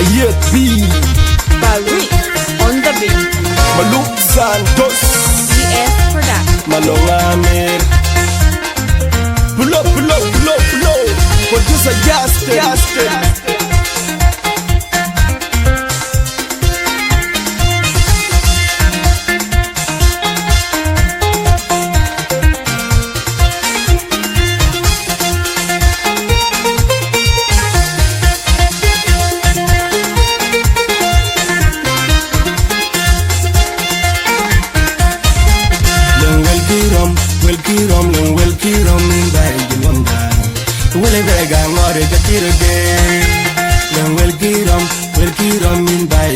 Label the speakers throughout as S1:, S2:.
S1: Ayat B,
S2: Balwi on the beat.
S1: Malong Santos,
S2: DS Production.
S1: Malong Amiir. Pull up, pull up, pull up, pull up. Producer Justin. Welkirom by Jumanda. Will Vega or a Katiro day. Welkirom in by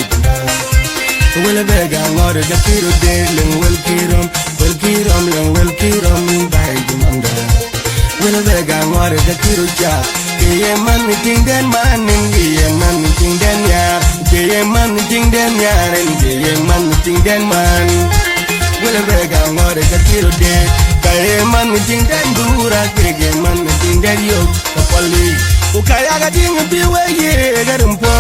S1: Will Vega or a Katiro day. Welkirom in by Jumanda. Will Vega or a Katiro job. Gay man meeting that man and gay man meeting that yard. Gay man meeting that yard and gay man meeting that man. Will Vega or a Katiro day. Kaya man meeting that dura, kaya man meeting that yoke, kapali. Ukaya gating biwa ye, garumpo,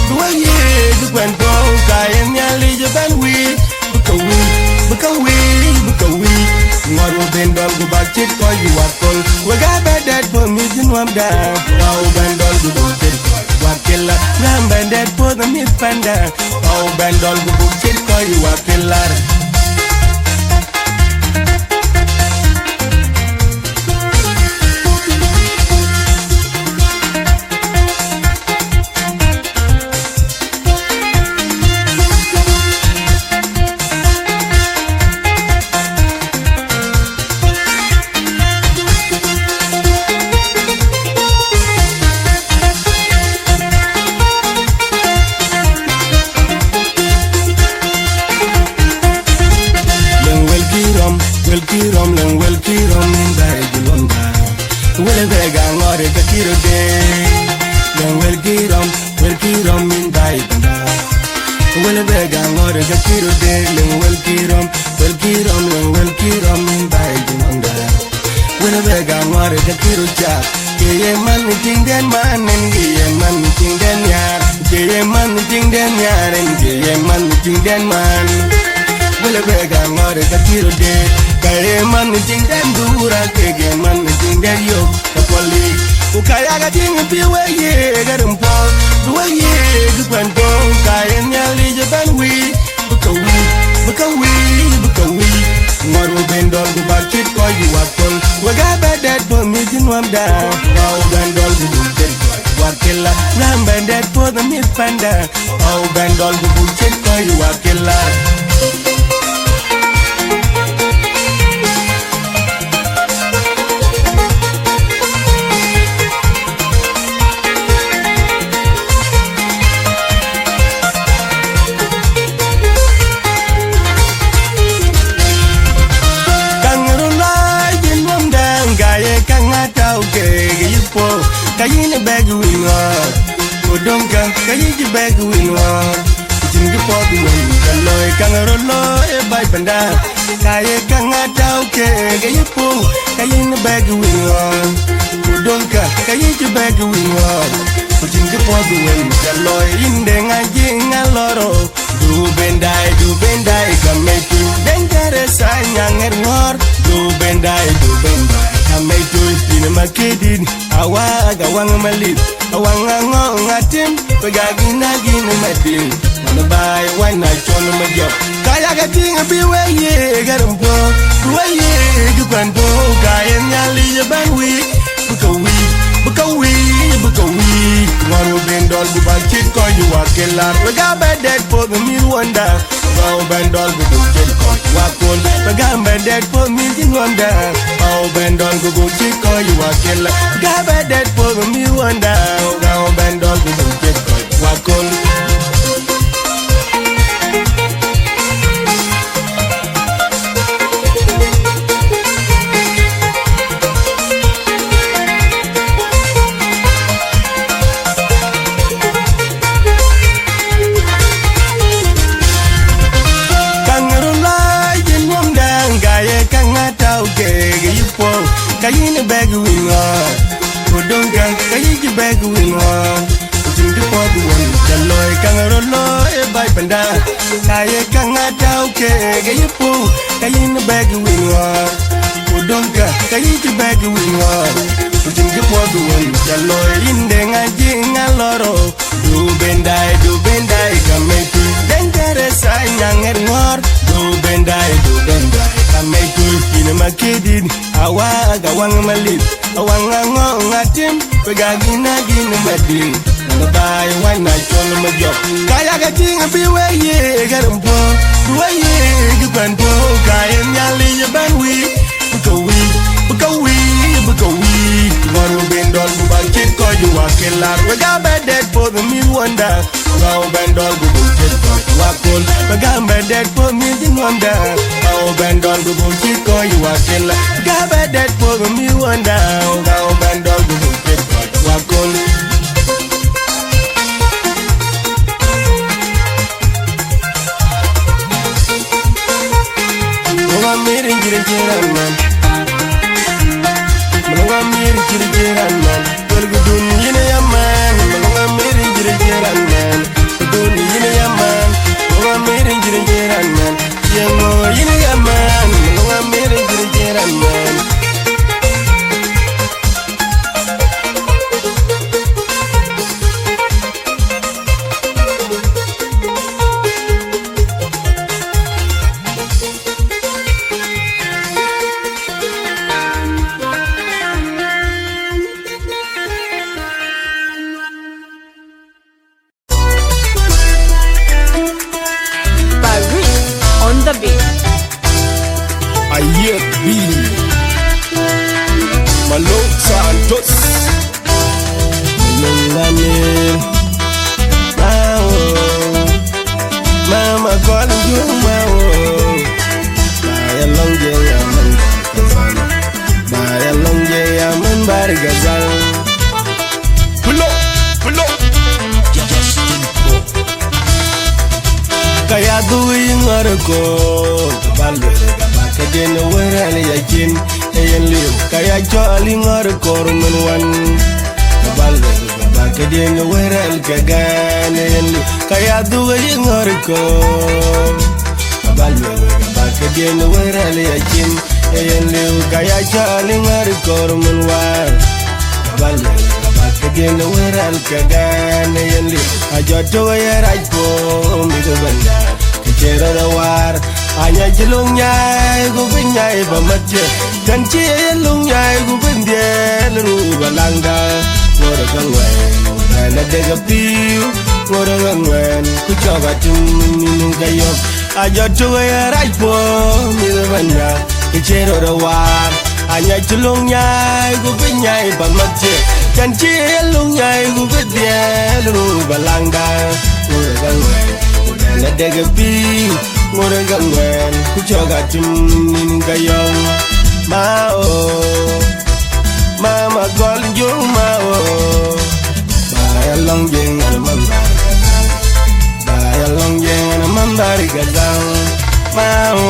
S1: biwa ye, dukwento. Kaya nyali jaban we, bukawi. Ngoro bendol go back chit ko you are call. Waga that for me din wamda. Wow bendol go buchit wakilla. Ram banded for the mid panda. Wow bendol go buchit ko you are killer. Welkirom by Jumanda. Will Vega or a Katiro day. Welkirom in by Jumanda. Will Vega or a Katiro day. Welkirom in by Jumanda. Will Vega or a Katiro job. Gay man meeting that man and gay man meeting that yard. Gay man meeting that yard and gay man meeting that man. Will Vega or a Katiro day. Kaya man meeting that dura, kaya man meeting that yoke, kapali. Ukaya gating biwa ye, garumpo, biwa ye, dukwento. Kaya nyali jaban we, bukawi. Ngoro bendol go back chit ko you are call. Waga that for me din wamda. Wow bendol go buchit wakilla. Ram banded for the mid panda. Wow bendol go buchit ko you are killer. Kayina bag winwa, Kodonka, Kayiji bag winwa, Jingi Poppy when Kaloy Kangarolo, a by Panda, Kaye Kangata, okay, Gayipo, Kayina bag winwa, Kodonka, Kayiji bag winwa, Jingi Poppy when Kaloy in Denga Jinga Loro, do Bendai, come make you dangerous, I young and war, do Bendai, come make you in a marketed. Awaga wanga malip, awanga ngonga tim, pagagina gina madin. Wanna buy wine night on my job. Kaya gating a biwa ye, garumpo, biwa ye, dukanto. Kaya nyali jaban we, bukawi. Ngoro bendol bubal chit ko you are killer. Waga dead for the meal wonder. Wow bendol bubal chit ko you are cool. Waga dead for me in wonder. Wow bendol bubal chit ko you are killer. Waga dead for the meal wonder. Wow bendol bubal chit ko you are cool. Kayina bag winwa, Kodonka, Kayiji bag winwa, Jingi pod one Jaloy kangarolo e bay panda Kaye kangata uke Gaye po Kayin bag winwa Udonka Kayin bag winwa Jingi pod one Jaloy indenga jinga loro Du bendai kameku Dangerous ay nyanger ngor Du bendai kameku Ina makedid Awa agawang malit Awang angong atim Pagagina gina madin Nabay wana cholo majok Kaya kajing biwe ye Garampo Biwe ye Gipanpo Kaya nyali yabanwi Bukawi Tomorrow bendol Bubakit ko yuwakilar Wagaba dead for the me wonder Now bendol Bubakit ko yuwakol Wagaba dead for me din wonder Now bendol Bubakit ko yuwakilar Wagaba dead for the me wonder Now bendol Bubakit ko yuwakol Amiir jira man Malong Amiir jira man Tolgu dunia ya man Malong Amiir jira man Dunia ya man Malong Amiir jira man Yang ini ya man Malong Amiir jira man Malong Santos Malong Amiir Mama calling you Baya long jaya man bargazal Baya long jaya man bargazal Pulo Kaya duwi ngarko Kabalwe Kadena werali yakin Ayan liw Kaya jali ngarko Rumenwan Kabalwe Kadena werali kagan Ayan liw Kaya duwi ngarko Kabalwe Kadena werali yakin Ayan liw Kaya jali ngarko Rumenwan Kabalwe Kadena werali kagan Ayan liw Ajoto werajpo Mido banda Kecera rawar Hanya jelung nyai Gubinyai bamatje Kanci jelung nyai Gubindye Leru balangda Ngora gangwen Ngora dega piu Ngora gangwen Kucoba minum kayok Ajo tuwe rajpo Mila banda Kecera rawar Hanya jelung nyai Gubinyai bamatje Kanci jelung nyai Gubindye Leru balangda Ngora gangwen Ngora dega piu Ngora gangwen Kucoga minum kayok Mao Mama calling you Mao Baya long jeng Almambari gazang Baya long jeng Almambari gazang Mao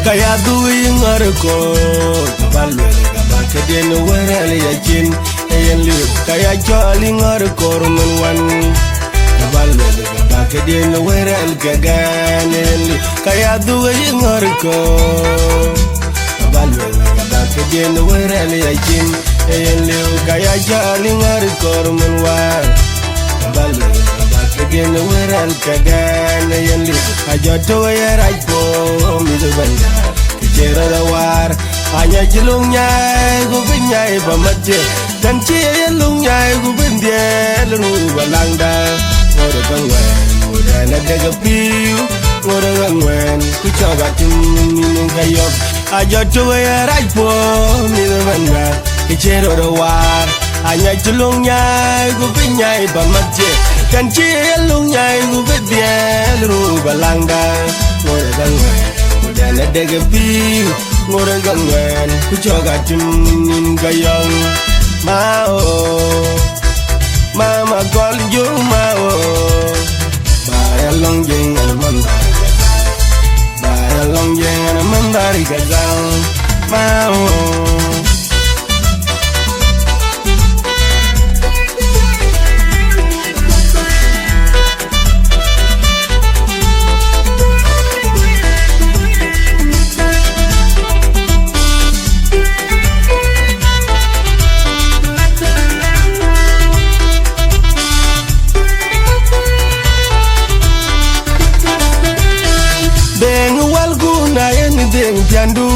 S1: Kaya duwi ngarko Kabalwe Kadena werali yakin Ayan liw Kaya jali ngarko Rumenwan Kabalwe Kadena werali kagan Ayan liw Kaya duwi ngarko Kabalwe Kadena werali yakin Ayan liw Kaya jali ngarko Rumenwan Kabalwe Kadena werali kagan Ayan liw Ajoto werajpo Mido banda Kecera rawar Hanya jelung nyai Gubinyai bamatje Kanci jelung nyai Gubindye Leru balangda Ngora gangwen Ngora dega piu Ngora gangwen Kucoba minum kayok Ajoto werajpo Mido banda Kecera rawar Hanya jelung nyai Gubinyai bamatje Kanci jelung nyai Gubindye Leru balangda Ngora gangwen Ngora dega piu ngore gangwen ku choga tim gayong mao mama gol ju mao baya long jeng mandari baya long jeng mandari gazal mao Jandu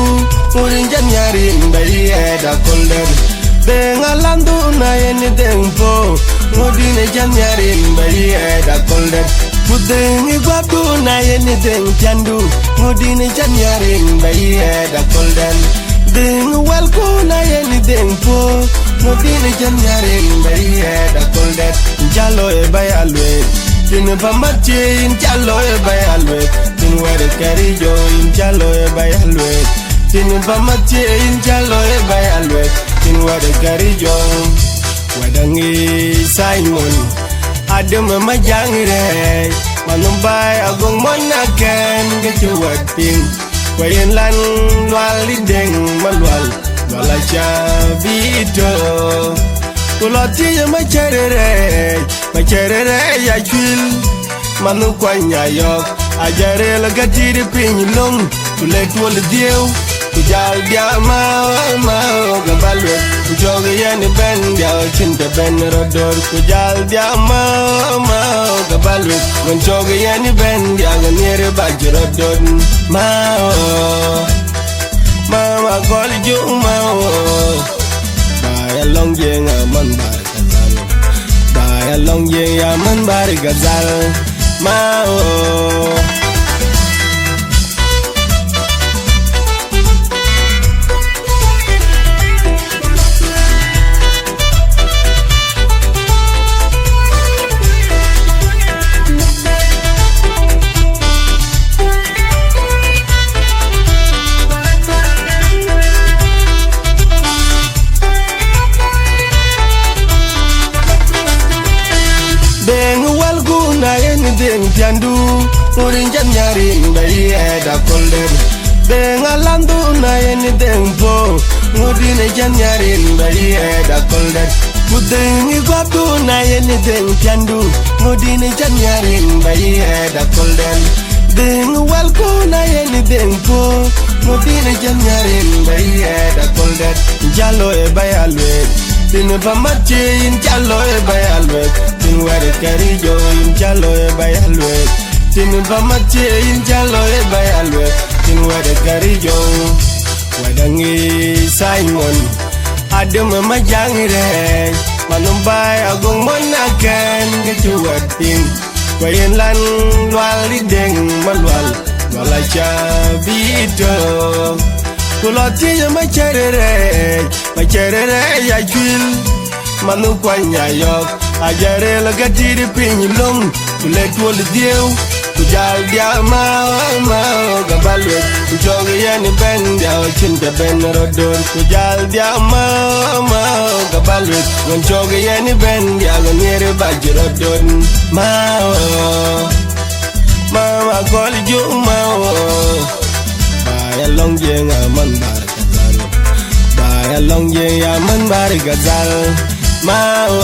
S1: urin janyari mbari eda kolden Benga landu na yeni dengpo Ngodine janyari mbari eda kolden Kudengi guabdu na yeni deng jandu Ngodine janyari mbari eda kolden Dengu walku na yeni dengpo Ngodine janyari mbari eda kolden Jalo e bayalwe Tin pamati in jalo e bayalwe Tin wede karijo in jalo e bayalwe Tin pamati in jalo e bayalwe Tin wede karijo Wadangi Simon Adem majangire Manumbai agong monaken Gechuwat ping Wayen lan wali deng malwal Wala chabito Kuloti ya macherere ya chwil Manu kwanya yok Ajare la gatiri pinyilong Tule tuol dieu Kujal dia mao gabalwe Kujoge yani ben dia cinta ben rodor Kujal dia mao gabalwe Menjoge yani ben dia ganire baju rodor Mao Mama gol ju mao Baya long jeng aman bar gazal Baya long jeng aman bar gazal Mao Jandu urin janyari mbari eda kolden Benga landu na yeni dengpo Ngodine janyari mbari eda kolden Kudengi guabdu na yeni deng jandu Ngodine janyari mbari eda kolden Dengu walku na yeni dengpo Ngodine janyari mbari eda kolden Jalo e bayalwe Tin pamati in jalo e bayalwe Tin wede karijo in jalo e bayalwe Tin pamati in jalo e bayalwe Tin wede karijo Wadangi Simon Adem majangire Manumbai agong monaken Gechuwat ping Wayen lan wali deng malwal Wala chabito Kuloti ya macherere ya chwil Manu kwanya yok Ajare la gatiri pinyilong Tule tuol dieu Kujal dia mao gabalwe Kujoge yani ben dia cinta ben rodor Kujal dia mao gabalwe Ngonjoge yani ben dia ganire baju rodor Mao Mama gol ju mao Baya long jeng aman bar gazal Baya long jeng aman bar gazal Mao